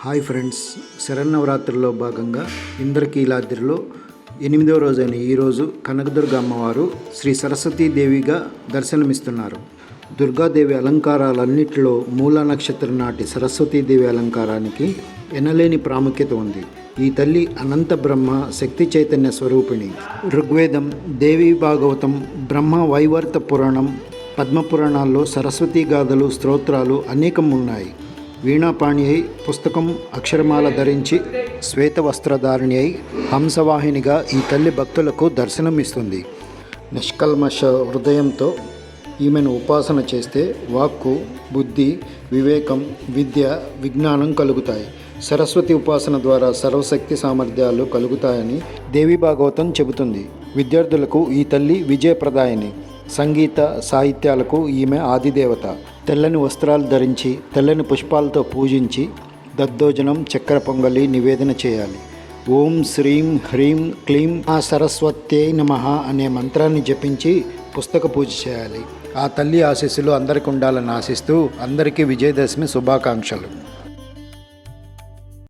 Hi friends, శరన్నవరాత్రుల్లో భాగంగా ఇంద్రకీలాద్రిలో 8వ రోజైన ఈరోజు కనకదుర్గ అమ్మవారు శ్రీ సరస్వతీదేవిగా దర్శనమిస్తున్నారు. దుర్గాదేవి అలంకారాలన్నింటిలో మూల నక్షత్రం నాటి సరస్వతీదేవి అలంకారానికి ఎనలేని ప్రాముఖ్యత ఉంది. ఈ తల్లి అనంత బ్రహ్మ శక్తి చైతన్య స్వరూపిణి. ఋగ్వేదం, దేవీ భాగవతం, బ్రహ్మ వైవర్త పురాణం, పద్మపురాణాల్లో సరస్వతీ గాథలు, స్తోత్రాలు అనేకం ఉన్నాయి. వీణాపాణి అయి పుస్తకం అక్షరమాల ధరించి శ్వేత వస్త్రధారిణి అయి హంసవాహినిగా ఈ తల్లి భక్తులకు దర్శనమిస్తుంది. నిష్కల్మష హృదయంతో ఈమెను ఉపాసన చేస్తే వాక్కు, బుద్ధి, వివేకం, విద్య, విజ్ఞానం కలుగుతాయి. సరస్వతి ఉపాసన ద్వారా సర్వశక్తి సామర్థ్యాలు కలుగుతాయని దేవి భాగవతం చెబుతుంది. విద్యార్థులకు ఈ తల్లి విజయప్రదాయిని. సంగీత సాహిత్యాలకు ఈమె ఆదిదేవత. తెల్లని వస్త్రాలు ధరించి తెల్లని పుష్పాలతో పూజించి దద్దోజనం, చక్కెర పొంగలి నివేదన చేయాలి. ఓం శ్రీం హ్రీం క్లీం ఆ సరస్వత్యై నమః అనే మంత్రాన్ని జపించి పుస్తక పూజ చేయాలి. ఆ తల్లి ఆశీస్సులు అందరికీ ఉండాలని ఆశిస్తూ అందరికీ విజయదశమి శుభాకాంక్షలు.